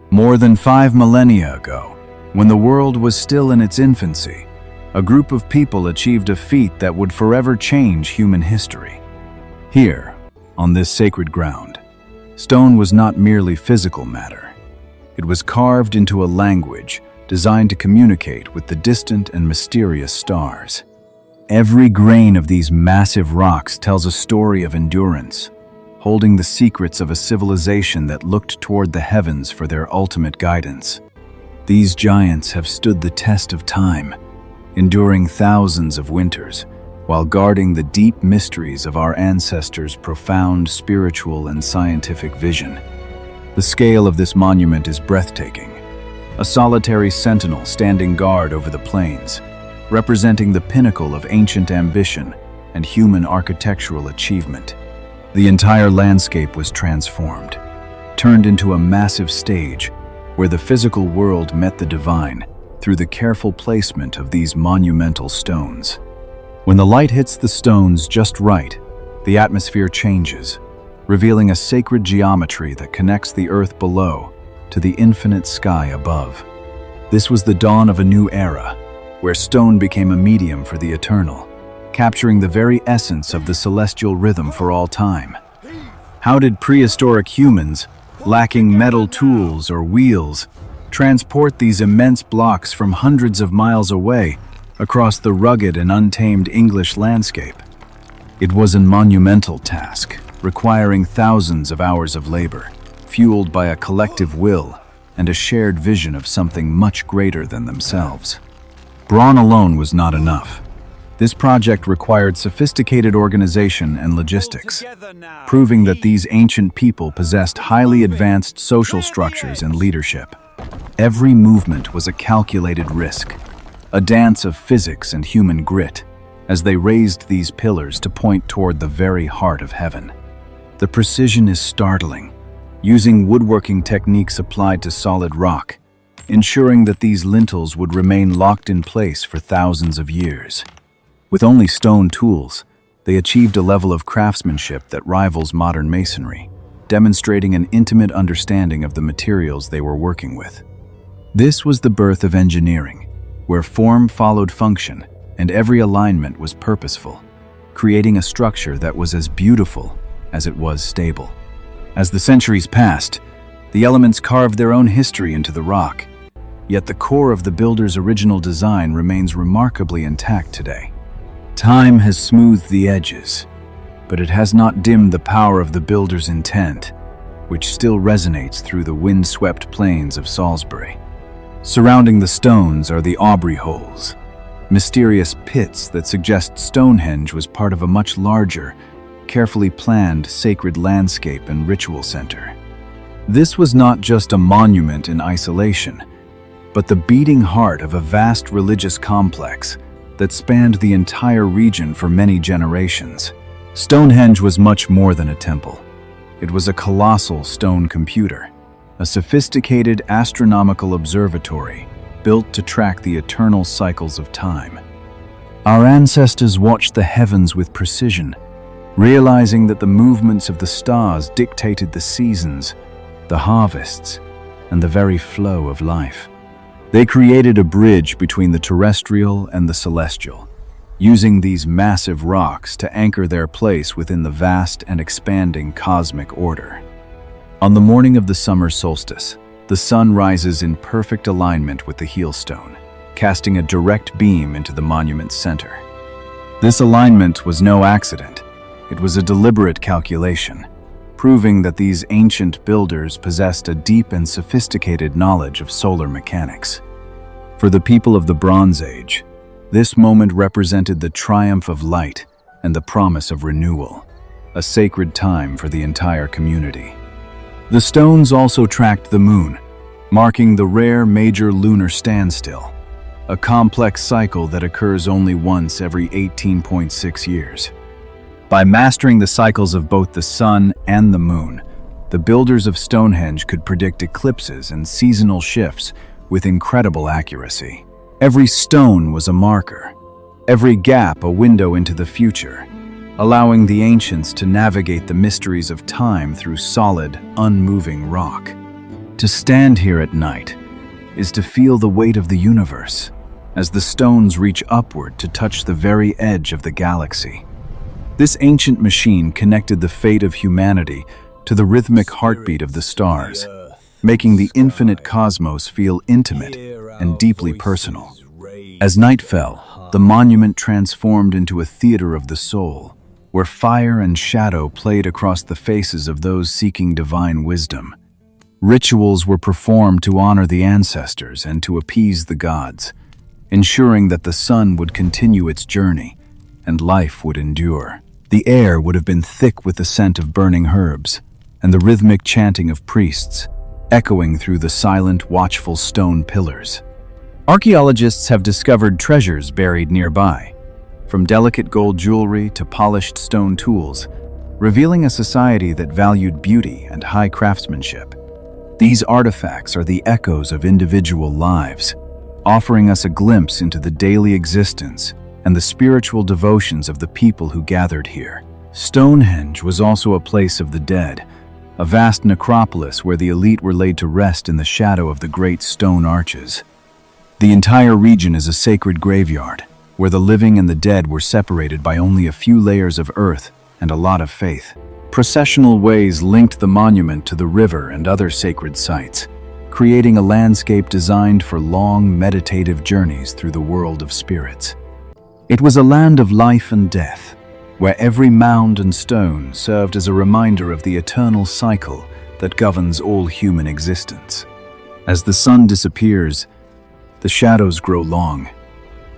More than 5 millennia ago, when the world was still in its infancy, a group of people achieved a feat that would forever change human history. Here, on this sacred ground, stone was not merely physical matter. It was carved into a language designed to communicate with the distant and mysterious stars. Every grain of these massive rocks tells a story of endurance, holding the secrets of a civilization that looked toward the heavens for their ultimate guidance. These giants have stood the test of time, enduring thousands of winters, while guarding the deep mysteries of our ancestors' profound spiritual and scientific vision. The scale of this monument is breathtaking, a solitary sentinel standing guard over the plains, representing the pinnacle of ancient ambition and human architectural achievement. The entire landscape was transformed, turned into a massive stage where the physical world met the divine through the careful placement of these monumental stones. When the light hits the stones just right, the atmosphere changes, revealing a sacred geometry that connects the earth below to the infinite sky above. This was the dawn of a new era, where stone became a medium for the eternal, capturing the very essence of the celestial rhythm for all time. How did prehistoric humans, lacking metal tools or wheels, transport these immense blocks from hundreds of miles away across the rugged and untamed English landscape? It was a monumental task, requiring thousands of hours of labor, fueled by a collective will and a shared vision of something much greater than themselves. Brawn alone was not enough. This project required sophisticated organization and logistics, proving that these ancient people possessed highly advanced social structures and leadership. Every movement was a calculated risk, a dance of physics and human grit, as they raised these pillars to point toward the very heart of heaven. The precision is startling, using woodworking techniques applied to solid rock, ensuring that these lintels would remain locked in place for thousands of years. With only stone tools, they achieved a level of craftsmanship that rivals modern masonry, demonstrating an intimate understanding of the materials they were working with. This was the birth of engineering, where form followed function and every alignment was purposeful, creating a structure that was as beautiful as it was stable. As the centuries passed, the elements carved their own history into the rock, yet the core of the builder's original design remains remarkably intact today. Time has smoothed the edges, but it has not dimmed the power of the builder's intent, which still resonates through the wind-swept plains of Salisbury. Surrounding the stones are the Aubrey holes, mysterious pits that suggest Stonehenge was part of a much larger, carefully planned sacred landscape and ritual center. This was not just a monument in isolation, but the beating heart of a vast religious complex that spanned the entire region for many generations. Stonehenge was much more than a temple. It was a colossal stone computer, a sophisticated astronomical observatory built to track the eternal cycles of time. Our ancestors watched the heavens with precision, realizing that the movements of the stars dictated the seasons, the harvests, and the very flow of life. They created a bridge between the terrestrial and the celestial, using these massive rocks to anchor their place within the vast and expanding cosmic order. On the morning of the summer solstice, the sun rises in perfect alignment with the heelstone, casting a direct beam into the monument's center. This alignment was no accident. It was a deliberate calculation, proving that these ancient builders possessed a deep and sophisticated knowledge of solar mechanics. For the people of the Bronze Age, this moment represented the triumph of light and the promise of renewal, a sacred time for the entire community. The stones also tracked the moon, marking the rare major lunar standstill, a complex cycle that occurs only once every 18.6 years. By mastering the cycles of both the sun and the moon, the builders of Stonehenge could predict eclipses and seasonal shifts with incredible accuracy. Every stone was a marker, every gap a window into the future, allowing the ancients to navigate the mysteries of time through solid, unmoving rock. To stand here at night is to feel the weight of the universe as the stones reach upward to touch the very edge of the galaxy. This ancient machine connected the fate of humanity to the rhythmic heartbeat of the stars, making the infinite cosmos feel intimate and deeply personal. As night fell, the monument transformed into a theater of the soul, where fire and shadow played across the faces of those seeking divine wisdom. Rituals were performed to honor the ancestors and to appease the gods, ensuring that the sun would continue its journey and life would endure. The air would have been thick with the scent of burning herbs and the rhythmic chanting of priests, echoing through the silent, watchful stone pillars. Archaeologists have discovered treasures buried nearby, from delicate gold jewelry to polished stone tools, revealing a society that valued beauty and high craftsmanship. These artifacts are the echoes of individual lives, offering us a glimpse into the daily existence and the spiritual devotions of the people who gathered here. Stonehenge was also a place of the dead, a vast necropolis where the elite were laid to rest in the shadow of the great stone arches. The entire region is a sacred graveyard, where the living and the dead were separated by only a few layers of earth and a lot of faith. Processional ways linked the monument to the river and other sacred sites, creating a landscape designed for long, meditative journeys through the world of spirits. It was a land of life and death, where every mound and stone served as a reminder of the eternal cycle that governs all human existence. As the sun disappears, the shadows grow long,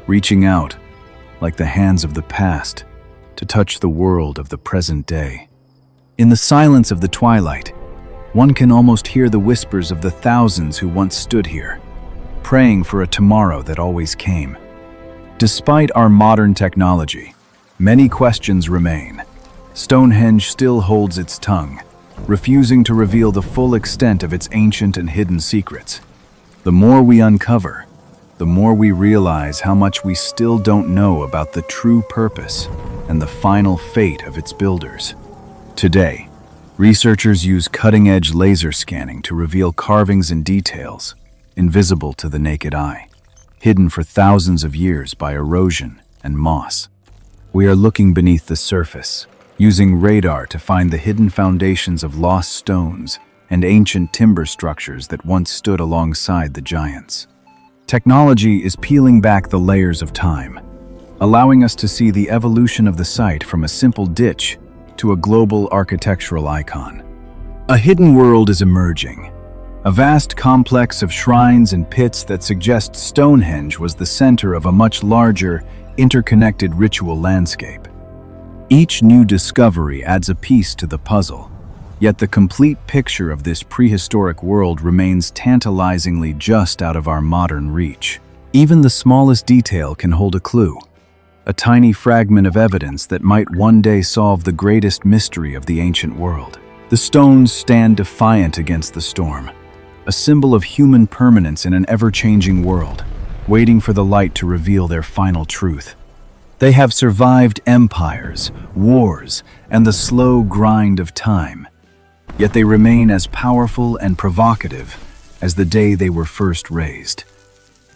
reaching out, like the hands of the past, to touch the world of the present day. In the silence of the twilight, one can almost hear the whispers of the thousands who once stood here, praying for a tomorrow that always came. Despite our modern technology, many questions remain. Stonehenge still holds its tongue, refusing to reveal the full extent of its ancient and hidden secrets. The more we uncover, the more we realize how much we still don't know about the true purpose and the final fate of its builders. Today, researchers use cutting-edge laser scanning to reveal carvings and details invisible to the naked eye, hidden for thousands of years by erosion and moss. We are looking beneath the surface, using radar to find the hidden foundations of lost stones and ancient timber structures that once stood alongside the giants. Technology is peeling back the layers of time, allowing us to see the evolution of the site from a simple ditch to a global architectural icon. A hidden world is emerging, a vast complex of shrines and pits that suggests Stonehenge was the center of a much larger, interconnected ritual landscape. Each new discovery adds a piece to the puzzle, yet the complete picture of this prehistoric world remains tantalizingly just out of our modern reach. Even the smallest detail can hold a clue, a tiny fragment of evidence that might one day solve the greatest mystery of the ancient world. The stones stand defiant against the storm, a symbol of human permanence in an ever-changing world, waiting for the light to reveal their final truth. They have survived empires, wars, and the slow grind of time, yet they remain as powerful and provocative as the day they were first raised.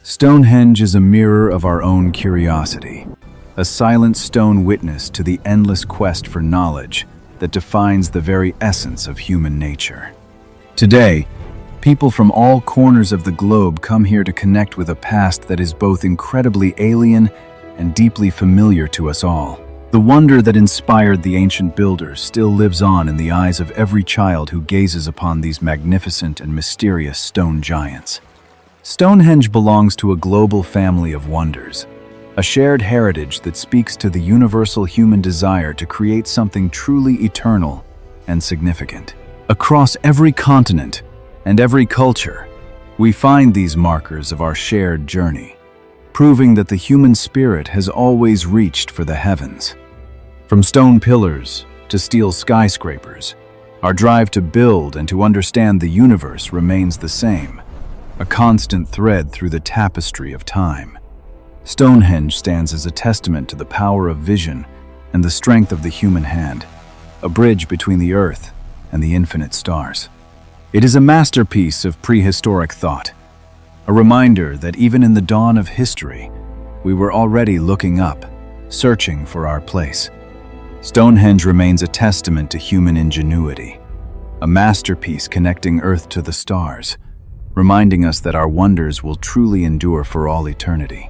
Stonehenge is a mirror of our own curiosity, a silent stone witness to the endless quest for knowledge that defines the very essence of human nature. Today, people from all corners of the globe come here to connect with a past that is both incredibly alien and deeply familiar to us all. The wonder that inspired the ancient builders still lives on in the eyes of every child who gazes upon these magnificent and mysterious stone giants. Stonehenge belongs to a global family of wonders, a shared heritage that speaks to the universal human desire to create something truly eternal and significant. Across every continent and every culture, we find these markers of our shared journey, proving that the human spirit has always reached for the heavens. From stone pillars to steel skyscrapers, our drive to build and to understand the universe remains the same, a constant thread through the tapestry of time. Stonehenge stands as a testament to the power of vision and the strength of the human hand, a bridge between the earth and the infinite stars. It is a masterpiece of prehistoric thought, a reminder that even in the dawn of history, we were already looking up, searching for our place. Stonehenge remains a testament to human ingenuity, a masterpiece connecting Earth to the stars, reminding us that our wonders will truly endure for all eternity.